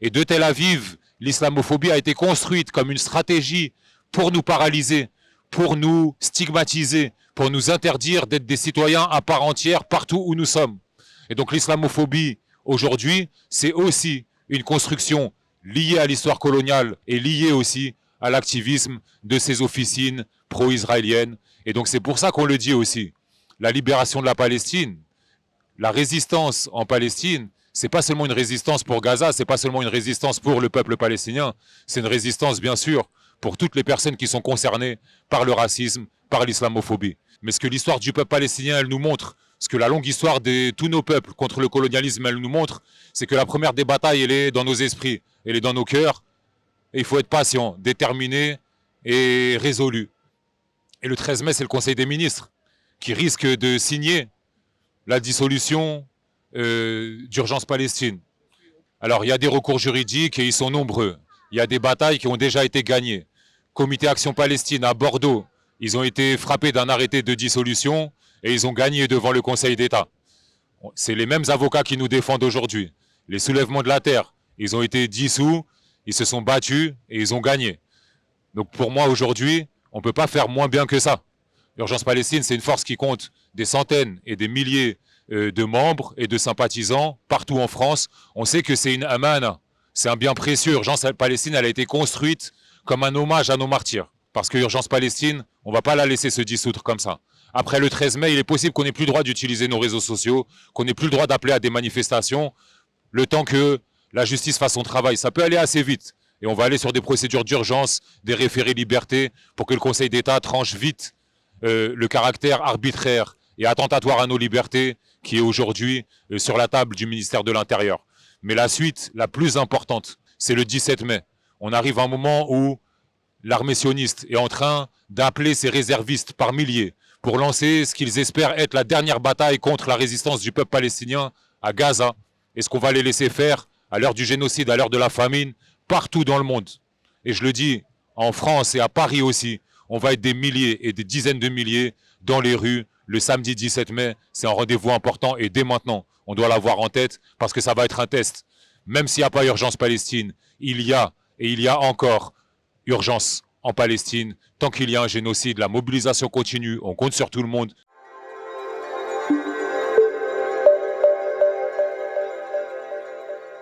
Et de Tel Aviv, l'islamophobie a été construite comme une stratégie pour nous paralyser, pour nous stigmatiser, pour nous interdire d'être des citoyens à part entière partout où nous sommes. Et donc l'islamophobie, aujourd'hui, c'est aussi une construction liée à l'histoire coloniale et liée aussi à l'activisme de ces officines pro-israéliennes. Et donc c'est pour ça qu'on le dit aussi. La libération de la Palestine, la résistance en Palestine, c'est pas seulement une résistance pour Gaza, c'est pas seulement une résistance pour le peuple palestinien, c'est une résistance bien sûr pour toutes les personnes qui sont concernées par le racisme, par l'islamophobie. Mais ce que l'histoire du peuple palestinien, elle nous montre, ce que la longue histoire de tous nos peuples contre le colonialisme, elle nous montre, c'est que la première des batailles, elle est dans nos esprits, elle est dans nos cœurs, et il faut être patient, déterminé et résolu. Et le 13 mai, c'est le Conseil des ministres qui risque de signer la dissolution d'Urgence Palestine. Alors, il y a des recours juridiques et ils sont nombreux. Il y a des batailles qui ont déjà été gagnées. Comité Action Palestine à Bordeaux, ils ont été frappés d'un arrêté de dissolution et ils ont gagné devant le Conseil d'État. C'est les mêmes avocats qui nous défendent aujourd'hui. Les soulèvements de la terre, ils ont été dissous, ils se sont battus et ils ont gagné. Donc pour moi aujourd'hui, on ne peut pas faire moins bien que ça. Urgence Palestine, c'est une force qui compte des centaines et des milliers de membres et de sympathisants partout en France. On sait que c'est une amana, c'est un bien précieux. Urgence Palestine, elle a été construite comme un hommage à nos martyrs. Parce que Urgence Palestine, on ne va pas la laisser se dissoudre comme ça. Après le 13 mai, il est possible qu'on n'ait plus le droit d'utiliser nos réseaux sociaux, qu'on n'ait plus le droit d'appeler à des manifestations, le temps que la justice fasse son travail. Ça peut aller assez vite. Et on va aller sur des procédures d'urgence, des référés liberté, pour que le Conseil d'État tranche vite le caractère arbitraire et attentatoire à nos libertés qui est aujourd'hui sur la table du ministère de l'Intérieur. Mais la suite, la plus importante, c'est le 17 mai. On arrive à un moment où l'armée sioniste est en train d'appeler ses réservistes par milliers pour lancer ce qu'ils espèrent être la dernière bataille contre la résistance du peuple palestinien à Gaza. Est-ce qu'on va les laisser faire à l'heure du génocide, à l'heure de la famine, partout dans le monde? Et je le dis, en France et à Paris aussi, on va être des milliers et des dizaines de milliers dans les rues le samedi 17 mai. C'est un rendez-vous important et dès maintenant, on doit l'avoir en tête parce que ça va être un test. Même s'il n'y a pas urgence Palestine, il y a et il y a encore urgence en Palestine. Tant qu'il y a un génocide, la mobilisation continue, on compte sur tout le monde